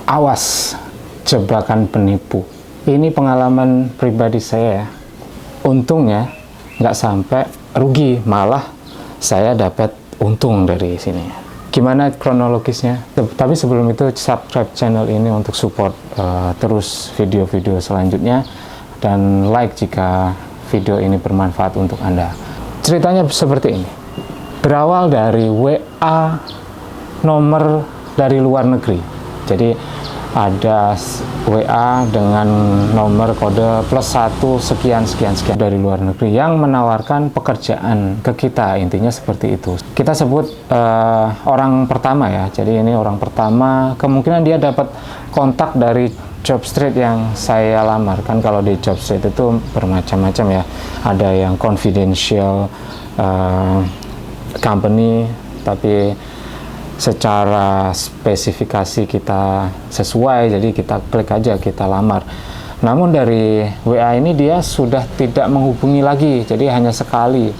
Awas jebakan penipu. Ini pengalaman pribadi saya. Untungnya nggak sampai rugi, malah saya dapat untung dari sini. Gimana kronologisnya? Tapi sebelum itu subscribe channel ini untuk support terus video-video selanjutnya, dan like jika video ini bermanfaat untuk Anda. Ceritanya seperti ini. Berawal dari WA nomor dari luar negeri. Jadi ada WA dengan nomor kode +1 sekian dari luar negeri yang menawarkan pekerjaan ke kita, intinya seperti itu. Kita sebut orang pertama ya, jadi ini orang pertama, kemungkinan dia dapat kontak dari job street yang saya lamar. Kan kalau di job street itu bermacam-macam ya, ada yang confidential company, tapi secara spesifikasi kita sesuai, jadi kita klik aja, kita lamar. Namun dari WA ini dia sudah tidak menghubungi lagi, jadi hanya sekali,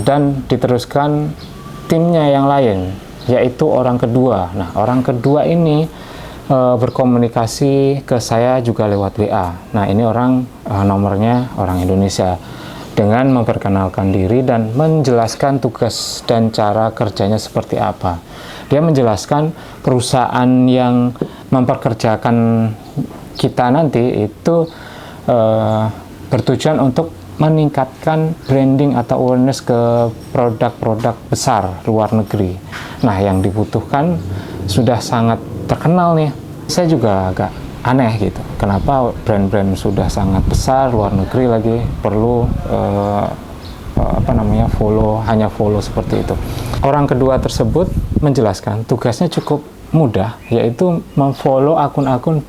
dan diteruskan timnya yang lain, yaitu orang kedua. Nah, orang kedua ini berkomunikasi ke saya juga lewat WA. Nah, ini orang nomornya orang Indonesia, dengan memperkenalkan diri dan menjelaskan tugas dan cara kerjanya seperti apa. Dia menjelaskan perusahaan yang memperkerjakan kita nanti itu bertujuan untuk meningkatkan branding atau awareness ke produk-produk besar luar negeri. Nah, yang dibutuhkan sudah sangat terkenal nih. Saya juga agak aneh gitu, kenapa brand-brand sudah sangat besar luar negeri lagi perlu hanya follow seperti itu. Orang kedua tersebut menjelaskan tugasnya cukup mudah, yaitu memfollow akun-akun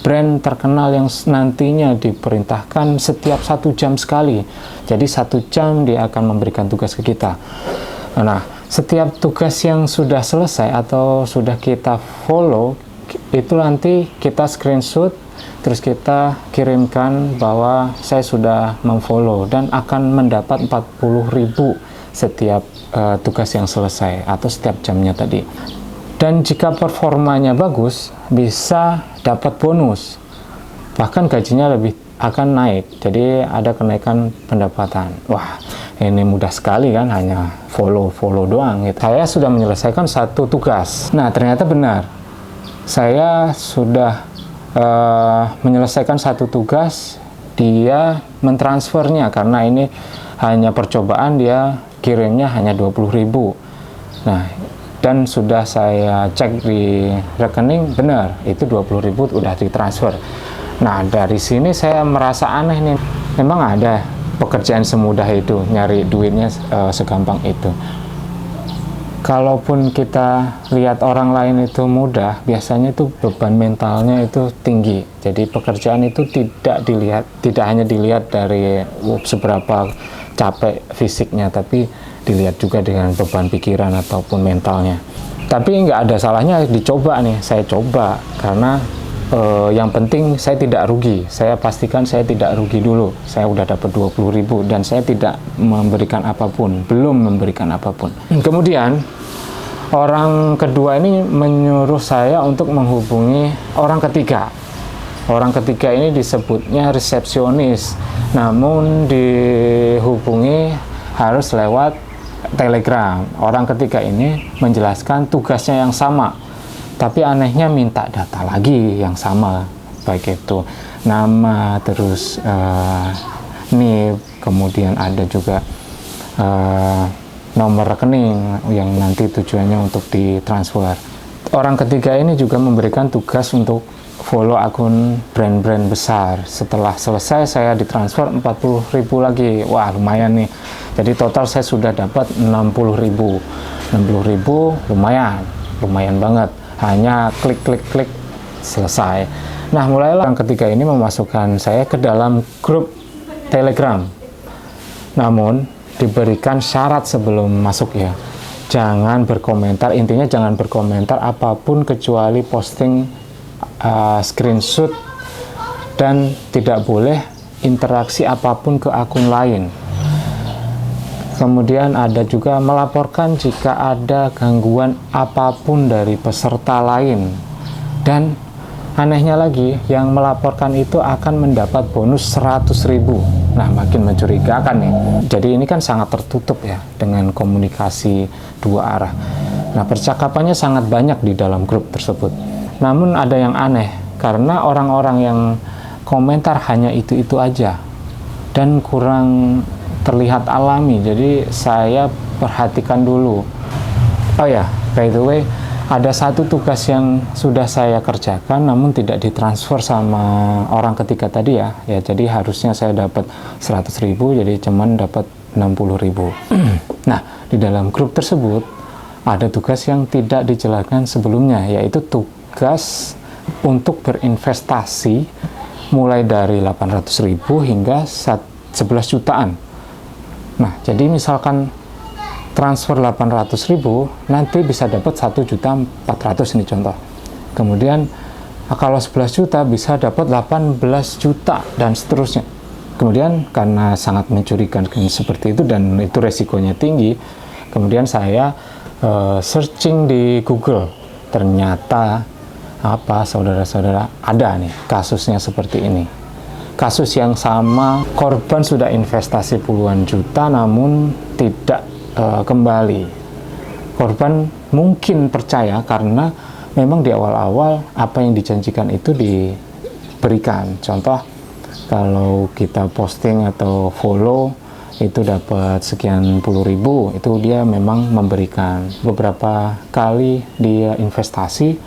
brand terkenal yang nantinya diperintahkan setiap 1 jam sekali. Jadi 1 jam dia akan memberikan tugas ke kita. Nah, setiap tugas yang sudah selesai atau sudah kita follow, itu nanti kita screenshot, terus kita kirimkan bahwa saya sudah memfollow, dan akan mendapat 40.000 setiap tugas yang selesai atau setiap jamnya tadi. Dan jika performanya bagus, bisa dapat bonus, bahkan gajinya lebih akan naik, jadi ada kenaikan pendapatan. Wah, ini mudah sekali kan, hanya follow doang gitu. Saya sudah menyelesaikan 1 tugas. Nah, ternyata benar, saya sudah menyelesaikan 1 tugas, dia mentransfernya, karena ini hanya percobaan, dia kirimnya hanya 20.000. Nah, dan sudah saya cek di rekening, benar, itu 20.000 udah ditransfer. Nah, dari sini saya merasa aneh nih, memang ada pekerjaan semudah itu, nyari duitnya segampang itu. Kalaupun kita lihat orang lain itu mudah, biasanya itu beban mentalnya itu tinggi. Jadi pekerjaan itu tidak hanya dilihat dari seberapa capek fisiknya, tapi dilihat juga dengan beban pikiran ataupun mentalnya. Tapi nggak ada salahnya dicoba nih, saya coba, karena yang penting saya tidak rugi. Saya pastikan saya tidak rugi dulu. Saya udah dapat 20.000 dan saya tidak memberikan apapun, belum memberikan apapun. Kemudian orang kedua ini menyuruh saya untuk menghubungi orang ketiga. Orang ketiga ini disebutnya resepsionis, namun dihubungi harus lewat Telegram. Orang ketiga ini menjelaskan tugasnya yang sama, tapi anehnya minta data lagi yang sama, baik itu nama, terus NIP, kemudian ada juga nomor rekening yang nanti tujuannya untuk ditransfer. Orang ketiga ini juga memberikan tugas untuk follow akun brand-brand besar. Setelah selesai saya ditransfer 40.000 lagi. Wah, lumayan nih. Jadi total saya sudah dapat 60.000. 60.000 lumayan banget. Hanya klik selesai. Nah, mulailah orang ketiga ini memasukkan saya ke dalam grup Telegram. Namun diberikan syarat sebelum masuk ya. Jangan berkomentar, intinya jangan berkomentar apapun kecuali posting screenshot, dan tidak boleh interaksi apapun ke akun lain. Kemudian ada juga melaporkan jika ada gangguan apapun dari peserta lain. Dan anehnya lagi, yang melaporkan itu akan mendapat bonus 100.000. Nah, makin mencurigakan nih. Jadi ini kan sangat tertutup ya, dengan komunikasi dua arah. Nah, percakapannya sangat banyak di dalam grup tersebut. Namun ada yang aneh, karena orang-orang yang komentar hanya itu-itu aja, dan kurang terlihat alami. Jadi saya perhatikan dulu. Oh ya, by the way, ada satu tugas yang sudah saya kerjakan namun tidak ditransfer sama orang ketiga tadi ya. Ya, jadi harusnya saya dapat 100.000, jadi cuman dapat 60.000. Nah, di dalam grup tersebut ada tugas yang tidak dijelaskan sebelumnya, yaitu tugas untuk berinvestasi mulai dari 800.000 hingga 11 jutaan. Nah, jadi misalkan transfer 800.000 nanti bisa dapat 1.400.000 ini contoh. Kemudian kalau 11 juta bisa dapat 18 juta dan seterusnya. Kemudian karena sangat mencurigakan seperti itu dan itu resikonya tinggi, kemudian saya searching di Google. Ternyata apa, saudara-saudara, ada nih kasusnya seperti ini. Kasus yang sama, korban sudah investasi puluhan juta namun tidak kembali. Korban mungkin percaya karena memang di awal-awal apa yang dijanjikan itu diberikan. Contoh, kalau kita posting atau follow itu dapat sekian puluh ribu, itu dia memang memberikan. Beberapa kali dia investasi,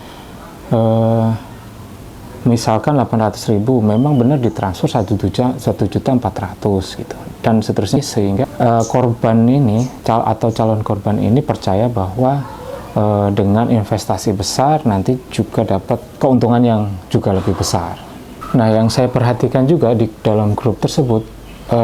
misalkan 800.000, memang benar ditransfer 1.400.000 gitu, dan seterusnya, sehingga korban ini atau calon korban ini percaya bahwa dengan investasi besar nanti juga dapat keuntungan yang juga lebih besar. Nah, yang saya perhatikan juga di dalam grup tersebut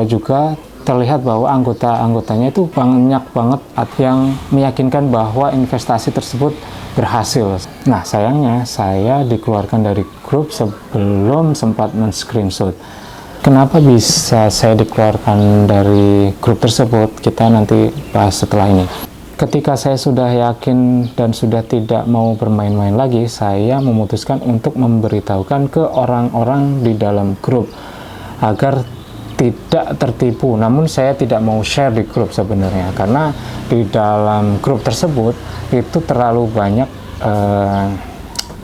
juga terlihat bahwa anggota-anggotanya itu banyak banget yang meyakinkan bahwa investasi tersebut berhasil. Nah, sayangnya saya dikeluarkan dari grup sebelum sempat men-screenshot. Kenapa bisa saya dikeluarkan dari grup tersebut? Kita nanti bahas setelah ini. Ketika saya sudah yakin dan sudah tidak mau bermain-main lagi, saya memutuskan untuk memberitahukan ke orang-orang di dalam grup agar tidak tertipu. Namun saya tidak mau share di grup sebenarnya, karena di dalam grup tersebut itu terlalu banyak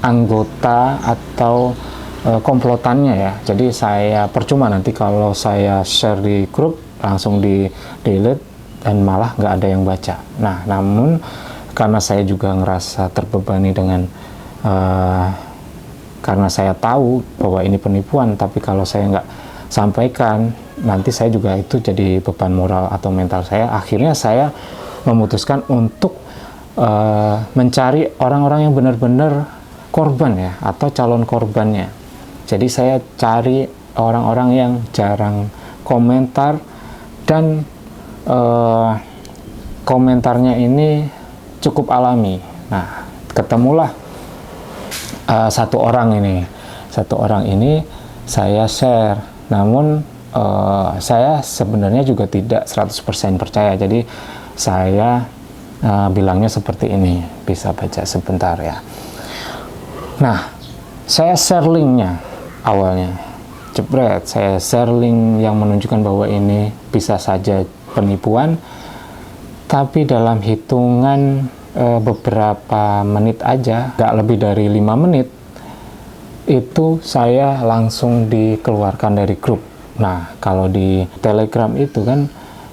anggota atau komplotannya ya. Jadi saya percuma nanti kalau saya share di grup langsung di delete dan malah nggak ada yang baca. Nah, namun karena saya juga ngerasa terbebani dengan karena saya tahu bahwa ini penipuan, tapi kalau saya nggak sampaikan nanti saya juga itu jadi beban moral atau mental saya. Akhirnya saya memutuskan untuk mencari orang-orang yang benar-benar korban ya, atau calon korbannya. Jadi saya cari orang-orang yang jarang komentar dan komentarnya ini cukup alami. Nah, ketemulah satu orang ini saya share. Namun saya sebenarnya juga tidak 100% percaya. Jadi saya bilangnya seperti ini, bisa baca sebentar ya. Nah, saya share linknya awalnya, jebret, saya share link yang menunjukkan bahwa ini bisa saja penipuan, tapi dalam hitungan beberapa menit aja, nggak lebih dari 5 menit, itu saya langsung dikeluarkan dari grup. Nah, kalau di Telegram itu kan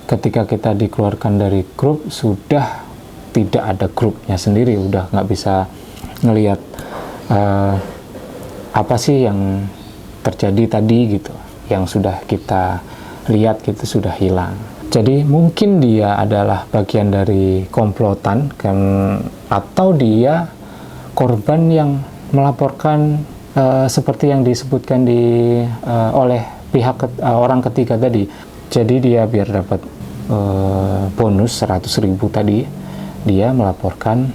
ketika kita dikeluarkan dari grup sudah tidak ada grupnya sendiri, udah nggak bisa ngelihat apa sih yang terjadi tadi gitu, yang sudah kita lihat gitu sudah hilang. Jadi mungkin dia adalah bagian dari komplotan kan, atau dia korban yang melaporkan seperti yang disebutkan oleh pihak orang ketiga tadi. Jadi dia biar dapat bonus 100.000 tadi, dia melaporkan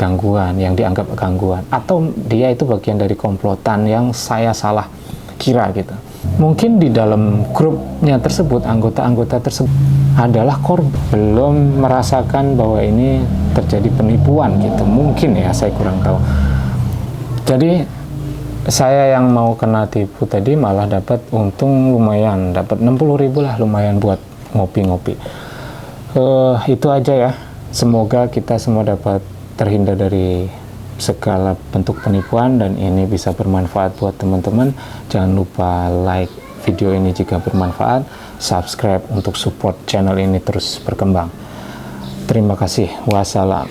gangguan yang dianggap gangguan, atau dia itu bagian dari komplotan yang saya salah kira gitu. Mungkin di dalam grupnya tersebut, anggota-anggota tersebut adalah korban, belum merasakan bahwa ini terjadi penipuan gitu. Mungkin ya, saya kurang tahu. Jadi saya yang mau kena tipu tadi malah dapat untung lumayan, dapat 60.000 lah, lumayan buat ngopi-ngopi. Itu aja ya. Semoga kita semua dapat terhindar dari segala bentuk penipuan dan ini bisa bermanfaat buat teman-teman. Jangan lupa like video ini jika bermanfaat, subscribe untuk support channel ini terus berkembang. Terima kasih. Wassalam.